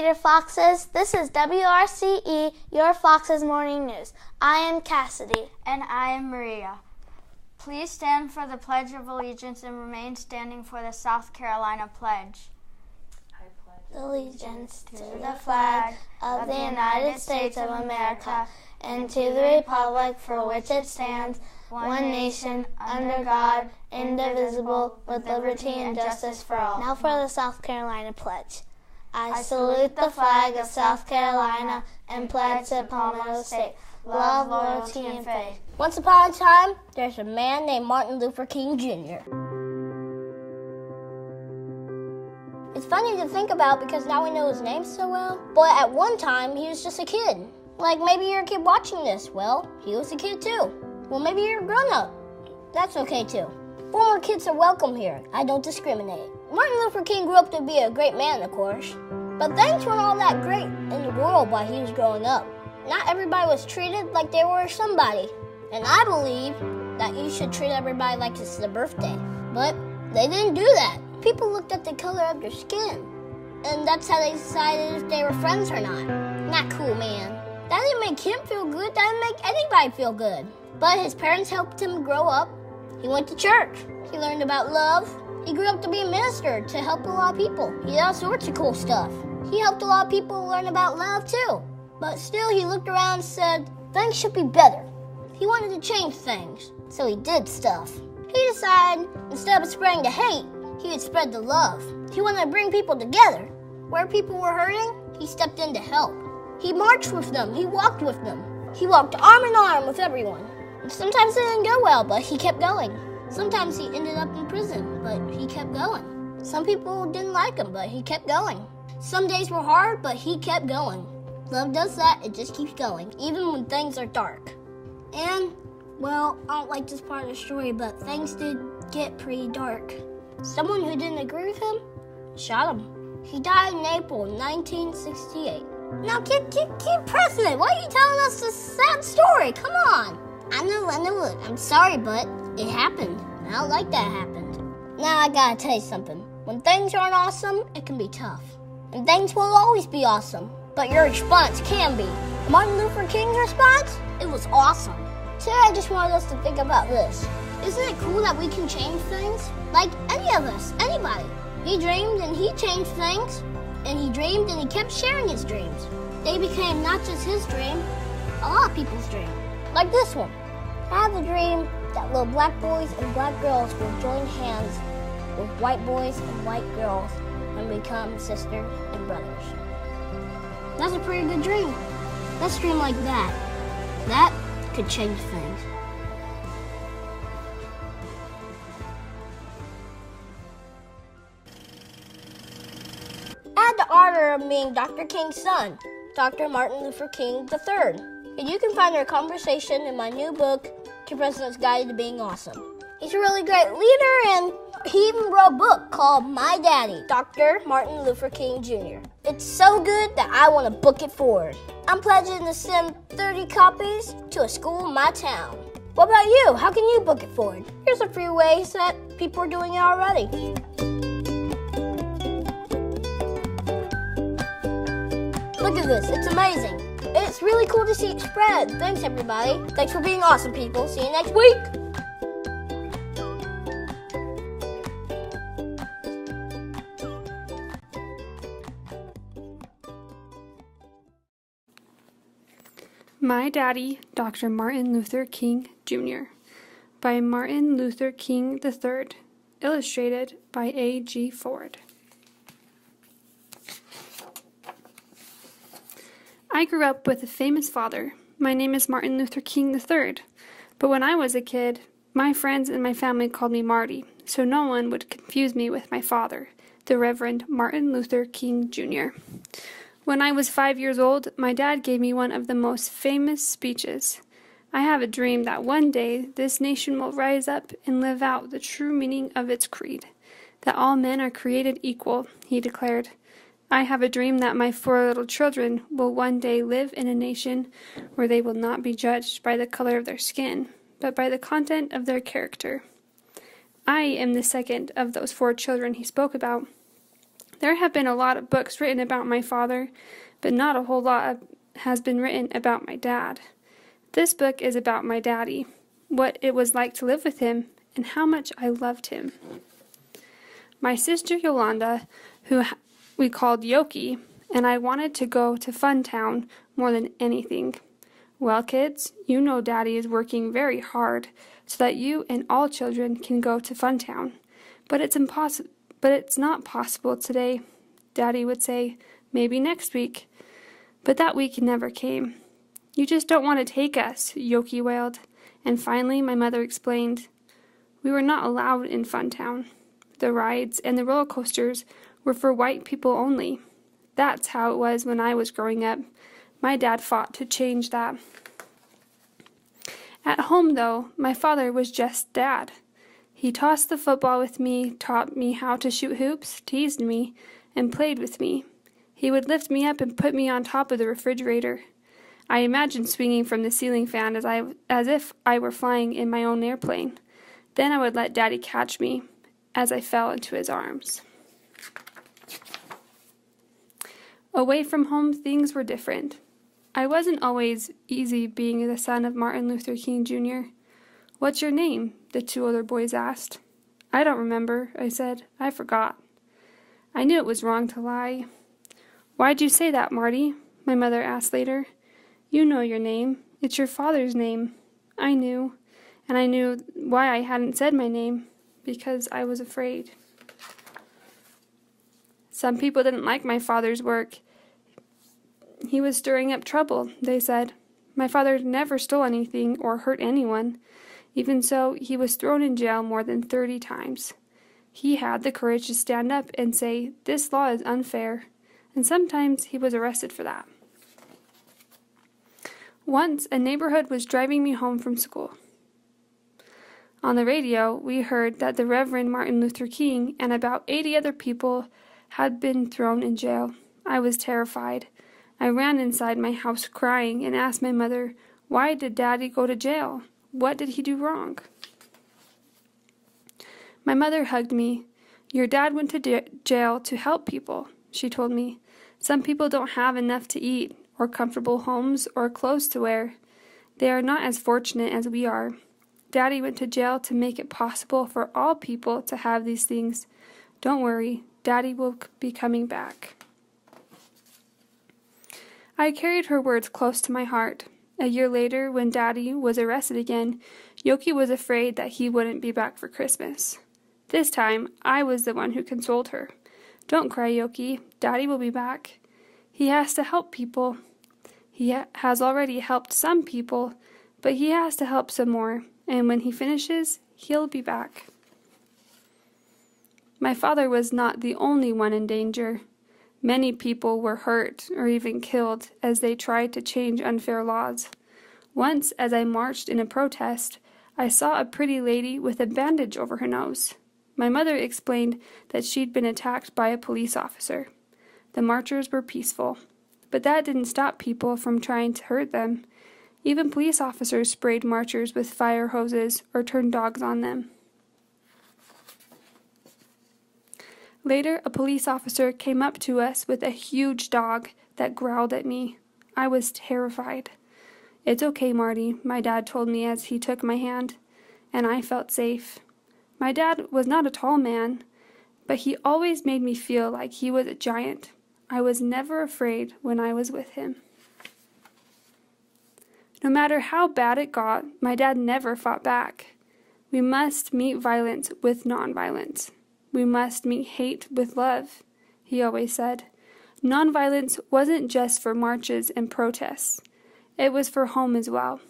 Raider Foxes. This is WRCE, your Foxes Morning News. I am Cassidy. And I am Maria. Please stand for the Pledge of Allegiance and remain standing for the South Carolina Pledge. I pledge allegiance to the flag of the United States of America and to the republic for which it stands, one nation, under God, indivisible, with liberty and justice for all. Now for the South Carolina Pledge. I salute the flag of South Carolina and pledge to Palmetto State love, loyalty, and faith. Once upon a time, there's a man named Martin Luther King Jr. It's funny to think about because now we know his name so well, but at one time he was just a kid. Like maybe you're a kid watching this. Well, he was a kid too. Well, maybe you're a grown-up. That's okay too. Former kids are welcome here. I don't discriminate. Martin Luther King grew up to be a great man, of course. But things weren't all that great in the world while he was growing up. Not everybody was treated like they were somebody. And I believe that you should treat everybody like it's their birthday. But they didn't do that. People looked at the color of their skin. And that's how they decided if they were friends or not. Not cool, man. That didn't make him feel good. That didn't make anybody feel good. But his parents helped him grow up. He went to church. He learned about love. He grew up to be a minister to help a lot of people. He did all sorts of cool stuff. He helped a lot of people learn about love too. But still, he looked around and said, things should be better. He wanted to change things, so he did stuff. He decided, instead of spreading the hate, he would spread the love. He wanted to bring people together. Where people were hurting, he stepped in to help. He marched with them. He walked with them. He walked arm in arm with everyone. And sometimes it didn't go well, but he kept going. Sometimes he ended up in prison, but he kept going. Some people didn't like him, but he kept going. Some days were hard, but he kept going. Love does that, it just keeps going, even when things are dark. And, well, I don't like this part of the story, but things did get pretty dark. Someone who didn't agree with him shot him. He died in April 1968. Now, keep pressing it. Why are you telling us this sad story? Come on. I know. I'm sorry, but it happened. I don't like that happened. Now, I gotta tell you something. When things aren't awesome, it can be tough. And things will always be awesome. But your response can be. Martin Luther King's response? It was awesome. Today I just wanted us to think about this. Isn't it cool that we can change things? Like any of us, anybody. He dreamed and he changed things. And he dreamed and he kept sharing his dreams. They became not just his dream, a lot of people's dream. Like this one. I have a dream that little black boys and black girls will join hands with white boys and white girls and become sisters and brothers. That's a pretty good dream. Let's dream like that. That could change things. I had the honor of meeting Dr. King's son, Dr. Martin Luther King III. And you can find our conversation in my new book, The President's Guide to Being Awesome. He's a really great leader, and he even wrote a book called My Daddy, Dr. Martin Luther King Jr. It's so good that I want to book it forward. I'm pledging to send 30 copies to a school in my town. What about you? How can you book it forward? Here's a few ways that people are doing it already. Look at this, it's amazing. It's really cool to see it spread. Thanks, everybody. Thanks for being awesome, people. See you next week. My Daddy, Dr. Martin Luther King, Jr. by Martin Luther King III. Illustrated by A.G. Ford. I grew up with a famous father. My name is Martin Luther King III. But when I was a kid, my friends and my family called me Marty, so no one would confuse me with my father, the Reverend Martin Luther King Jr. When I was 5 years old, my dad gave me one of the most famous speeches. I have a dream that one day this nation will rise up and live out the true meaning of its creed, that all men are created equal, he declared. I have a dream that my 4 little children will one day live in a nation where they will not be judged by the color of their skin, but by the content of their character. I am the second of those 4 children he spoke about. There have been a lot of books written about my father, but not a whole lot has been written about my dad. This book is about my daddy, what it was like to live with him, and how much I loved him. My sister Yolanda, who we called Yoki, and I wanted to go to Funtown more than anything. Well, kids, you know Daddy is working very hard so that you and all children can go to Funtown. But it's not possible today, Daddy would say, maybe next week. But that week never came. You just don't want to take us, Yoki wailed. And finally my mother explained, we were not allowed in Funtown. The rides and the roller coasters were for white people only. That's how it was when I was growing up. My dad fought to change that. At home, though, my father was just Dad. He tossed the football with me, taught me how to shoot hoops, teased me, and played with me. He would lift me up and put me on top of the refrigerator. I imagined swinging from the ceiling fan as if I were flying in my own airplane. Then I would let Daddy catch me as I fell into his arms. Away from home, things were different. I wasn't always easy being the son of Martin Luther King Jr. What's your name? The two other boys asked. I don't remember, I said. I forgot. I knew it was wrong to lie. Why'd you say that, Marty? My mother asked later. You know your name. It's your father's name. I knew. And I knew why I hadn't said my name. Because I was afraid. Some people didn't like my father's work. He was stirring up trouble, they said. My father never stole anything or hurt anyone. Even so, he was thrown in jail more than 30 times. He had the courage to stand up and say, this law is unfair, and sometimes he was arrested for that. Once, a neighborhood was driving me home from school. On the radio, we heard that the Reverend Martin Luther King and about 80 other people had been thrown in jail. I was terrified. I ran inside my house crying and asked my mother, why did Daddy go to jail? What did he do wrong? My mother hugged me. Your dad went to jail to help people, she told me. Some people don't have enough to eat, or comfortable homes, or clothes to wear. They are not as fortunate as we are. Daddy went to jail to make it possible for all people to have these things. Don't worry, Daddy will be coming back. I carried her words close to my heart. A year later, when Daddy was arrested again, Yoki was afraid that he wouldn't be back for Christmas. This time, I was the one who consoled her. Don't cry, Yoki. Daddy will be back. He has to help people. He has already helped some people, but he has to help some more, and when he finishes, he'll be back. My father was not the only one in danger. Many people were hurt or even killed as they tried to change unfair laws. Once, as I marched in a protest, I saw a pretty lady with a bandage over her nose. My mother explained that she'd been attacked by a police officer. The marchers were peaceful, but that didn't stop people from trying to hurt them. Even police officers sprayed marchers with fire hoses or turned dogs on them. Later, a police officer came up to us with a huge dog that growled at me. I was terrified. It's okay, Marty, my dad told me as he took my hand, and I felt safe. My dad was not a tall man, but he always made me feel like he was a giant. I was never afraid when I was with him. No matter how bad it got, my dad never fought back. We must meet violence with nonviolence. We must meet hate with love, he always said. Nonviolence wasn't just for marches and protests. It was for home as well.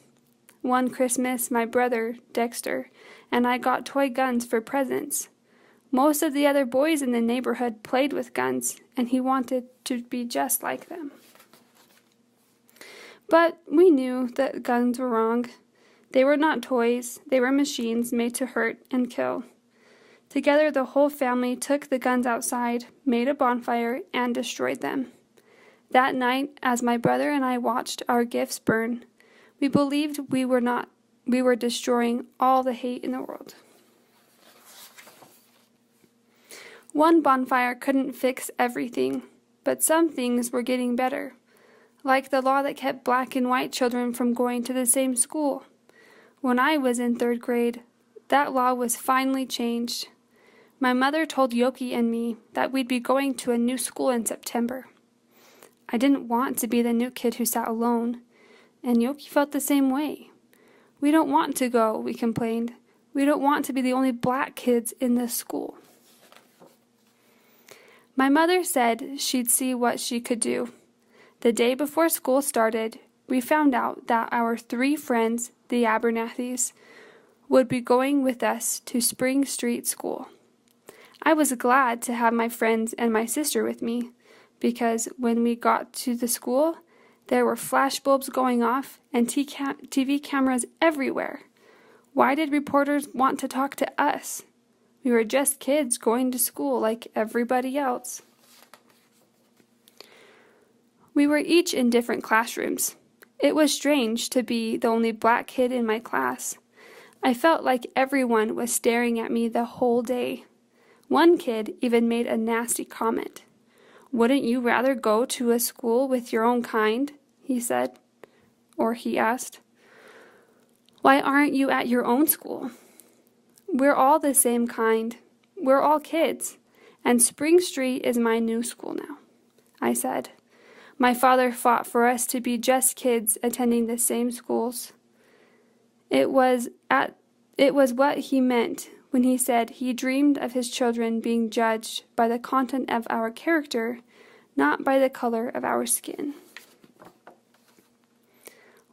One Christmas, my brother, Dexter, and I got toy guns for presents. Most of the other boys in the neighborhood played with guns, and he wanted to be just like them. But we knew that guns were wrong. They were not toys. They were machines made to hurt and kill. Together, the whole family took the guns outside, made a bonfire, and destroyed them. That night, as my brother and I watched our gifts burn, we believed we were destroying all the hate in the world. One bonfire couldn't fix everything, but some things were getting better, like the law that kept black and white children from going to the same school. When I was in 3rd grade, that law was finally changed. My mother told Yoki and me that we'd be going to a new school in September. I didn't want to be the new kid who sat alone, and Yoki felt the same way. We don't want to go, we complained. We don't want to be the only black kids in this school. My mother said she'd see what she could do. The day before school started, we found out that our 3 friends, the Abernathys, would be going with us to Spring Street School. I was glad to have my friends and my sister with me, because when we got to the school, there were flash bulbs going off and TV cameras everywhere. Why did reporters want to talk to us? We were just kids going to school like everybody else. We were each in different classrooms. It was strange to be the only black kid in my class. I felt like everyone was staring at me the whole day. One kid even made a nasty comment. "Wouldn't you rather go to a school with your own kind?" he said. Or he asked. "Why aren't you at your own school?" "We're all the same kind. We're all kids, and Spring Street is my new school now," I said. My father fought for us to be just kids attending the same schools. It was what he meant when he said he dreamed of his children being judged by the content of our character, not by the color of our skin.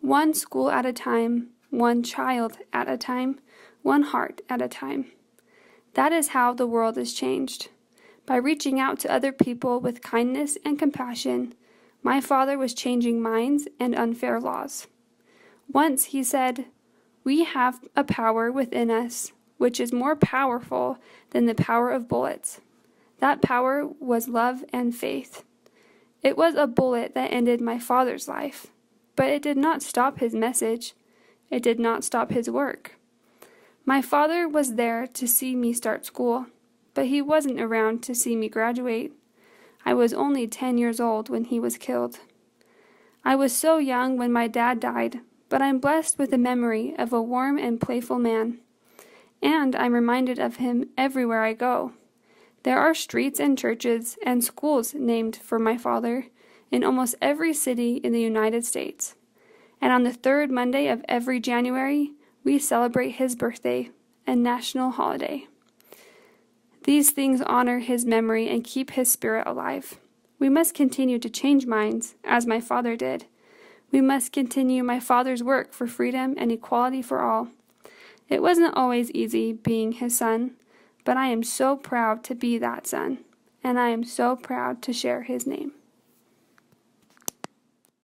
One school at a time, one child at a time, one heart at a time. That is how the world is changed. By reaching out to other people with kindness and compassion, my father was changing minds and unfair laws. Once he said, "We have a power within us which is more powerful than the power of bullets." That power was love and faith. It was a bullet that ended my father's life, but it did not stop his message. It did not stop his work. My father was there to see me start school, but he wasn't around to see me graduate. I was only 10 years old when he was killed. I was so young when my dad died, but I'm blessed with the memory of a warm and playful man. And I'm reminded of him everywhere I go. There are streets and churches and schools named for my father in almost every city in the United States. And on the 3rd Monday of every January, we celebrate his birthday, a national holiday. These things honor his memory and keep his spirit alive. We must continue to change minds, as my father did. We must continue my father's work for freedom and equality for all. It wasn't always easy being his son, but I am so proud to be that son, and I am so proud to share his name.